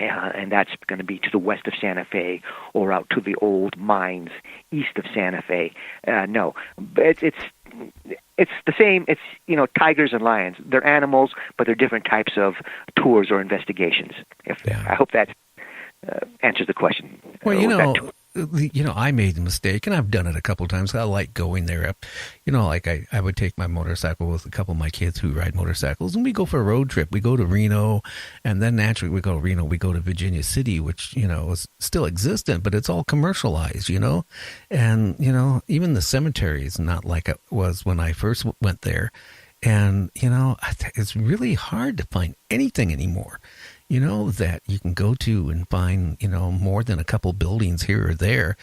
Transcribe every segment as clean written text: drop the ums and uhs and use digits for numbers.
and that's going to be to the west of Santa Fe or out to the old mines east of Santa Fe. No, it's the same. It's, tigers and lions. They're animals, but they're different types of tours or investigations. I hope that answers the question. Well, I made a mistake, and I've done it a couple of times. I like going there. Like I would take my motorcycle with a couple of my kids who ride motorcycles, and we go for a road trip. We go to Reno, and then naturally we go to Reno. We go to Virginia City, which, is still existent, but it's all commercialized, And, even the cemetery is not like it was when I first went there. And, it's really hard to find anything anymore. That you can go to and find, more than a couple buildings here or there.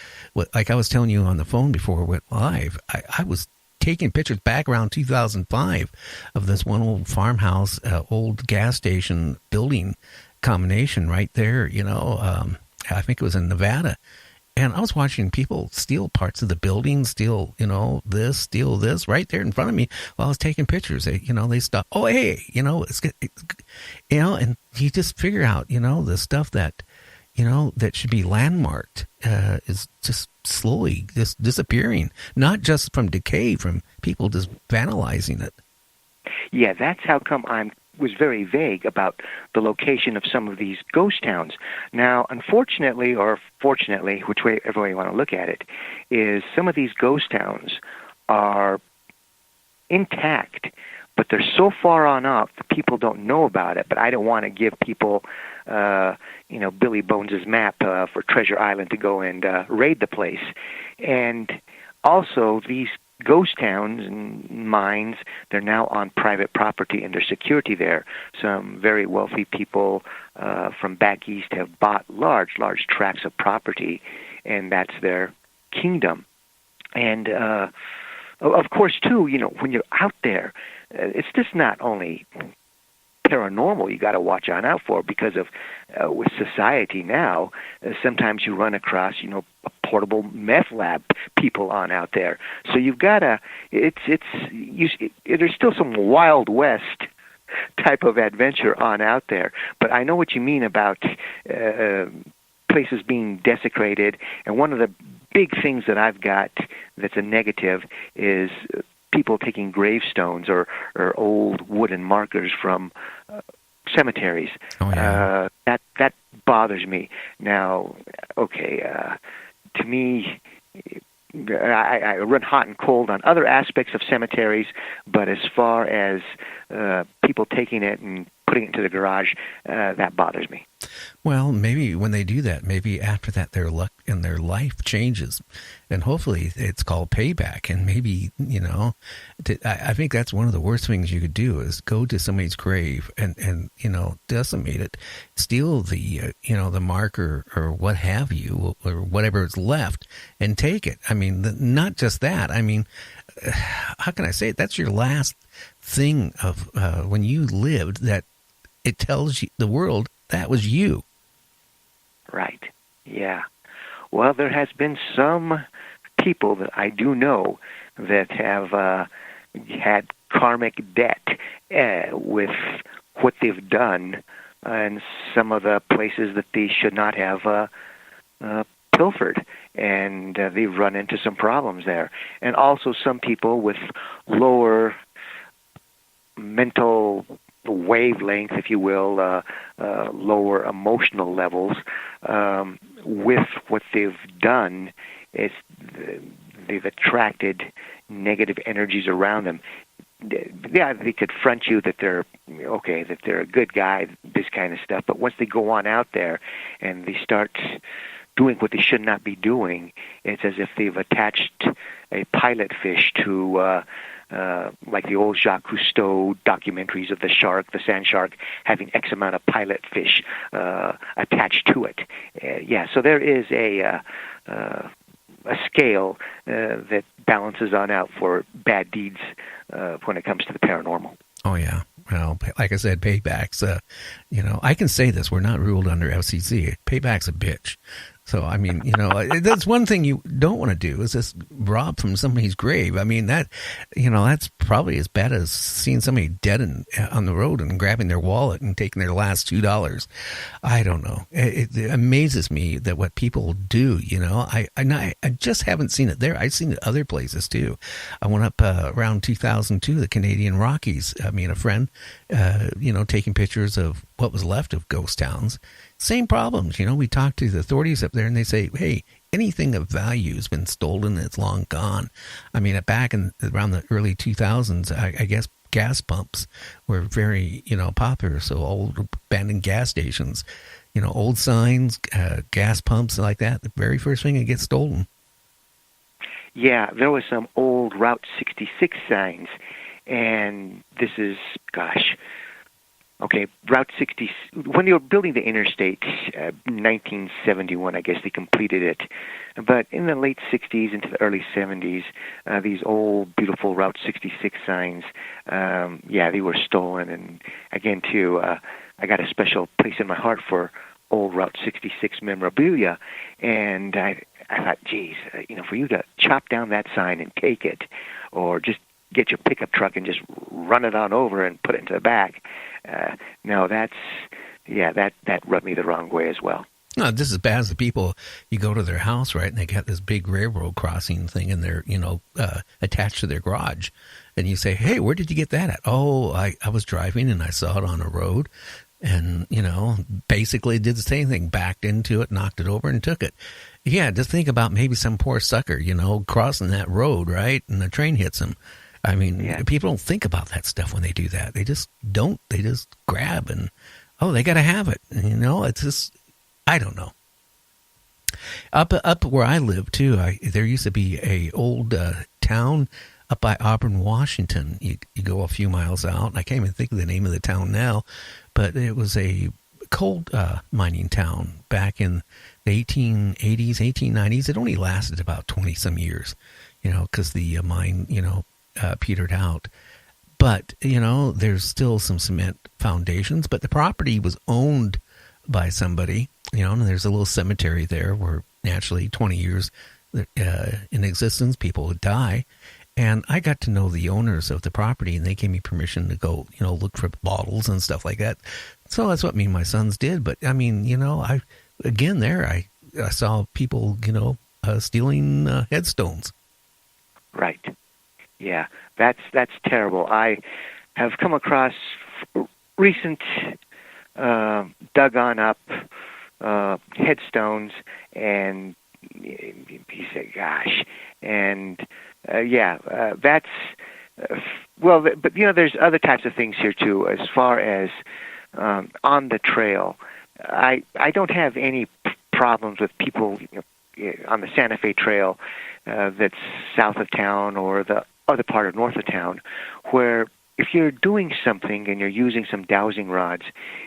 Like I was telling you on the phone before we went live, I was taking pictures back around 2005 of this one old farmhouse, old gas station building combination right there, I think it was in Nevada. And I was watching people steal parts of the building, steal this right there in front of me while I was taking pictures. They stop. Oh, hey, and you just figure out, the stuff that, that should be landmarked is just slowly just disappearing, not just from decay, from people just vandalizing it. Yeah, that's how come was very vague about the location of some of these ghost towns. Now, unfortunately, or fortunately, whichever way you want to look at it, is some of these ghost towns are intact, but they're so far on up that people don't know about it. But I don't want to give people, Billy Bones's map for Treasure Island to go and raid the place. And also, these ghost towns and mines, they're now on private property and there's security there. Some very wealthy people from back east have bought large tracts of property, and that's their kingdom. And of course, too, when you're out there, it's just not only paranormal you got to watch out for, because of with society now, sometimes you run across a portable meth lab people on out there. So you've got to there's still some Wild West type of adventure on out there. But I know what you mean about places being desecrated, and one of the big things that I've got that's a negative is people taking gravestones or old wooden markers from cemeteries. Oh, yeah. That bothers me. Now, okay, to me, I run hot and cold on other aspects of cemeteries, but as far as people taking it and putting it into the garage, that bothers me. Well, maybe when they do that, maybe after that their luck and their life changes, and hopefully it's called payback. And maybe, I think that's one of the worst things you could do is go to somebody's grave and decimate it, steal the, the marker or what have you, or whatever is left, and take it. I mean, not just that. I mean, how can I say it? That's your last thing of when you lived, that it tells you, the world, that was you. Right. Yeah. Well, there has been some people that I do know that have had karmic debt with what they've done in some of the places that they should not have pilfered, and they've run into some problems there. And also some people with lower mental wavelength, if you will, lower emotional levels, with what they've done, they've attracted negative energies around them. Yeah, they could front you that they're okay, that they're a good guy, this kind of stuff, but once they go on out there and they start doing what they should not be doing, it's as if they've attached a pilot fish to like the old Jacques Cousteau documentaries of the shark, the sand shark, having X amount of pilot fish attached to it. So there is a scale that balances on out for bad deeds when it comes to the paranormal. Oh, yeah. Well, like I said, paybacks, I can say this, we're not ruled under FCC. Payback's a bitch. So, I mean, you know, that's one thing you don't want to do is just rob from somebody's grave. I mean, that, you know, that's probably as bad as seeing somebody dead on the road and grabbing their wallet and taking their last $2. I don't know. It amazes me that what people do, you know. I just haven't seen it there. I've seen it other places, too. I went up around 2002, the Canadian Rockies. I mean, a friend, you know, taking pictures of what was left of ghost towns. Same problems, you know. We talk to the authorities up there, and they say, "Hey, anything of value has been stolen. It's long gone." I mean, back in around the early 2000s, I guess gas pumps were very, you know, popular. So old abandoned gas stations, you know, old signs, gas pumps like that. The very first thing that gets stolen. Yeah, there was some old Route 66 signs, and this is, gosh. Okay, Route 60, when they were building the interstate, 1971, I guess they completed it. But in the late 60s into the early 70s, these old, beautiful Route 66 signs, yeah, they were stolen. And again, too, I got a special place in my heart for old Route 66 memorabilia. And I thought, geez, you know, for you to chop down that sign and take it, or just get your pickup truck and just run it on over and put it into the back. No, that rubbed me the wrong way as well. No, just as bad as the people, you go to their house, right, and they got this big railroad crossing thing in their, you know, attached to their garage. And you say, hey, where did you get that at? Oh, I was driving and I saw it on a road. And, you know, basically did the same thing, backed into it, knocked it over and took it. Yeah, just think about maybe some poor sucker, you know, crossing that road, right, and the train hits him. I mean, people don't think about that stuff when they do that. They just don't. They just grab and, oh, they got to have it. And, you know, it's just, I don't know. Up where I live, too, there used to be a old town up by Auburn, Washington. You go a few miles out. I can't even think of the name of the town now, but it was a coal mining town back in the 1880s, 1890s. It only lasted about 20-some years, you know, because the mine, you know, petered out. But, you know, there's still some cement foundations, but the property was owned by somebody, you know, and there's a little cemetery there where naturally 20 years in existence, people would die. And I got to know the owners of the property, and they gave me permission to go, you know, look for bottles and stuff like that. So that's what me and my sons did. But, I mean, you know, I saw people, you know, stealing headstones. Right. Yeah, that's terrible. I have come across recent dug on up headstones, and you say, gosh, and that's well. But you know, there's other types of things here too. As far as on the trail, I don't have any problems with people, you know, on the Santa Fe Trail that's south of town or the other part of north of town, where if you're doing something and you're using some dowsing rods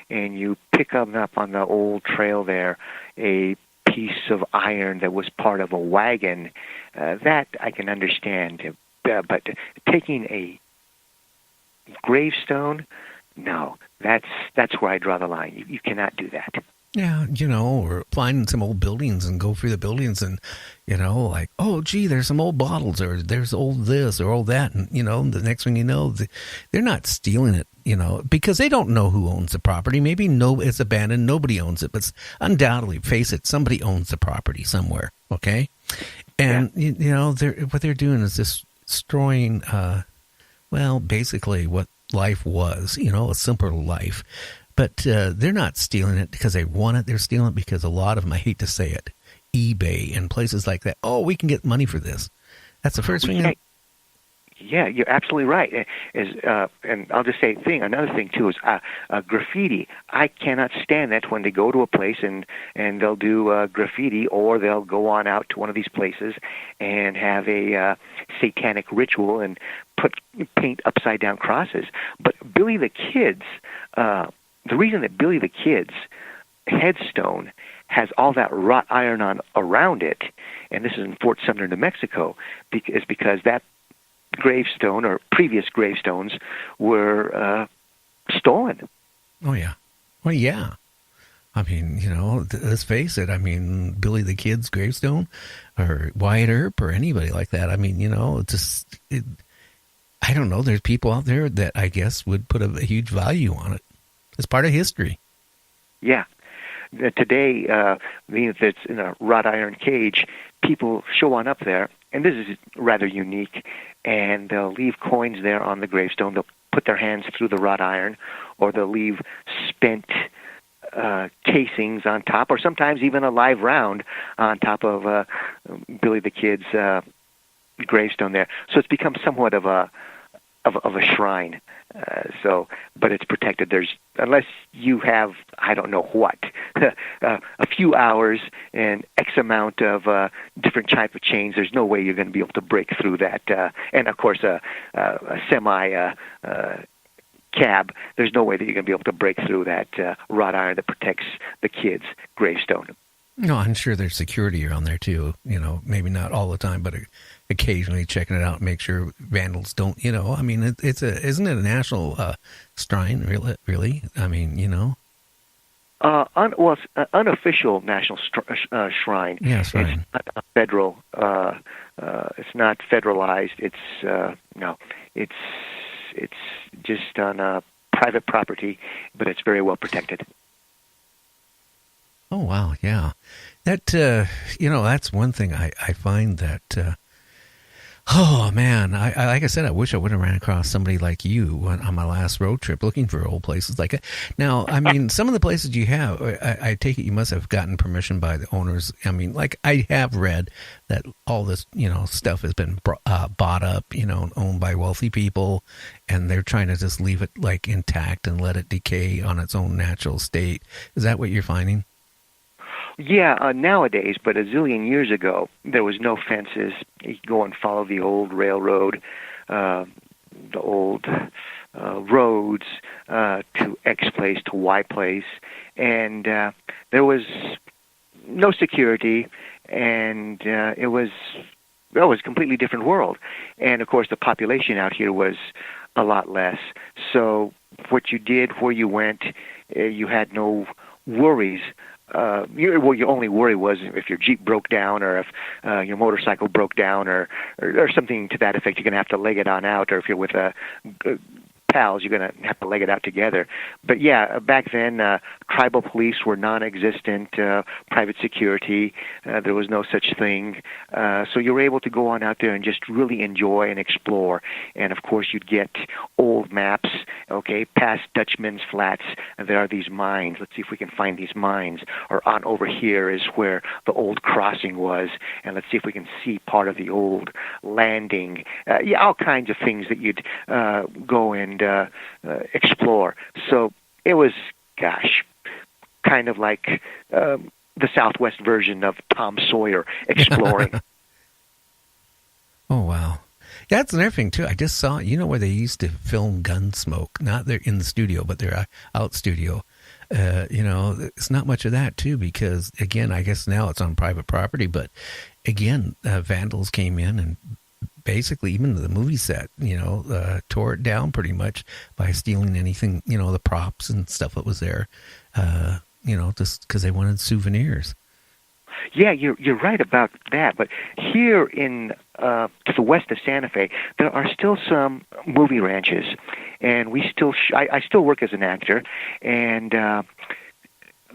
and you pick up on the old trail there a piece of iron that was part of a wagon, that I can understand. But taking a gravestone, no, that's where I draw the line. You cannot do that. Yeah, you know, or finding some old buildings and go through the buildings and, you know, like, oh, gee, there's some old bottles or there's old this or old that. And, you know, the next thing you know, they're not stealing it, you know, because they don't know who owns the property. Maybe it's abandoned, nobody owns it, but undoubtedly, face it, somebody owns the property somewhere, okay? And, you know, what they're doing is just destroying, well, basically what life was, you know, a simpler life. But they're not stealing it because they want it. They're stealing it because a lot of them, I hate to say it, eBay and places like that, oh, we can get money for this. That's the first thing. Yeah, you're absolutely right. And I'll just say another thing, too, is graffiti. I cannot stand that when they go to a place and they'll do graffiti, or they'll go on out to one of these places and have a satanic ritual and paint upside-down crosses. But Billy the Kid's... the reason that Billy the Kid's headstone has all that wrought iron on around it, and this is in Fort Sumner, New Mexico, is because that gravestone or previous gravestones were stolen. Oh, yeah. Well, yeah. I mean, let's face it. I mean, Billy the Kid's gravestone, or Wyatt Earp, or anybody like that. I mean, I don't know. There's people out there that I guess would put a huge value on it. It's part of history. Yeah. Today, being that it's in a wrought iron cage, people show on up there, and this is rather unique, and they'll leave coins there on the gravestone. They'll put their hands through the wrought iron, or they'll leave spent casings on top, or sometimes even a live round on top of Billy the Kid's gravestone there. So it's become somewhat of a shrine. But it's protected. Unless you have, I don't know what, a few hours and X amount of different type of chains, there's no way you're going to be able to break through that. And of course, a semi cab, there's no way that you're going to be able to break through that wrought iron that protects the kid's gravestone. No, I'm sure there's security around there too. Maybe not all the time, but occasionally checking it out and make sure vandals don't. I mean, isn't it a national shrine? Really? I mean, unofficial national shrine. Yeah, shrine. It's not federal. It's not federalized. It's just on private property, but it's very well protected. Oh, wow, yeah. That, that's one thing I find that, oh, man, I like I said, I wish I would have ran across somebody like you on my last road trip looking for old places like that. Now, I mean, some of the places you have, I take it you must have gotten permission by the owners. I mean, like, I have read that all this, stuff has been bought up, and owned by wealthy people, and they're trying to just leave it, like, intact and let it decay on its own natural state. Is that what you're finding? Yeah, nowadays, but a zillion years ago, there was no fences. You could go and follow the old railroad, the old roads to X place, to Y place, and there was no security, and it was a completely different world. And, of course, the population out here was a lot less. So what you did, where you went, you had no worries. Your only worry was if your Jeep broke down, or if your motorcycle broke down, or something to that effect. You're going to have to leg it on out, or if you're with pals, you're going to have to leg it out together. But yeah, back then, tribal police were non-existent, private security, there was no such thing. So you were able to go on out there and just really enjoy and explore. And of course, you'd get old maps, past Dutchman's Flats, and there are these mines. Let's see if we can find these mines. Or on over here is where the old crossing was, and let's see if we can see part of the old landing. All kinds of things that you'd go and explore. So it was, kind of like the Southwest version of Tom Sawyer exploring. Oh, wow. That's another thing, too. I just saw, where they used to film Gunsmoke? Not there in the studio, but they're out studio. It's not much of that, too, because, again, I guess now it's on private property. But, again, vandals came in and basically, even the movie set, tore it down pretty much by stealing anything, the props and stuff that was there, just because they wanted souvenirs. Yeah, you're right about that. But here in to the west of Santa Fe, there are still some movie ranches, and I still work as an actor, and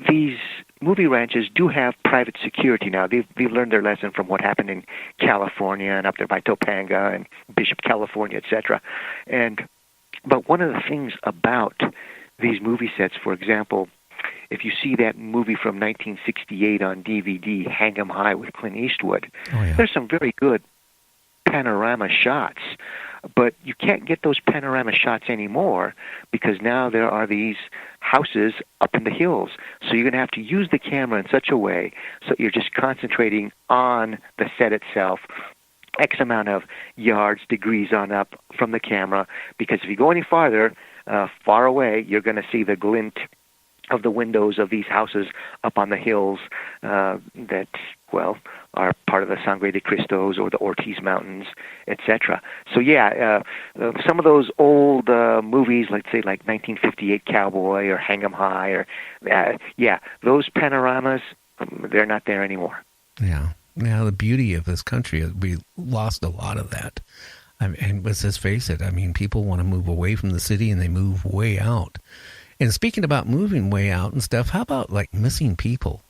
these movie ranches do have private security now. They've learned their lesson from what happened in California and up there by Topanga and Bishop, California, etc. But one of the things about these movie sets, for example, if you see that movie from 1968 on DVD, Hang 'em High with Clint Eastwood, there's some very good panorama shots. But you can't get those panorama shots anymore because now there are these houses up in the hills. So you're going to have to use the camera in such a way so you're just concentrating on the set itself, X amount of yards, degrees on up from the camera, because if you go any farther, far away, you're going to see the glint of the windows of these houses up on the hills that, well, are part of the Sangre de Cristos or the Ortiz Mountains, etc. So yeah, some of those old movies, let's say like 1958 Cowboy or Hang 'em High, or yeah, those panoramas, they're not there anymore. Yeah. Now, the beauty of this country, we lost a lot of that. And let's just face it, I mean, people want to move away from the city and they move way out. And speaking about moving way out and stuff, how about like missing people?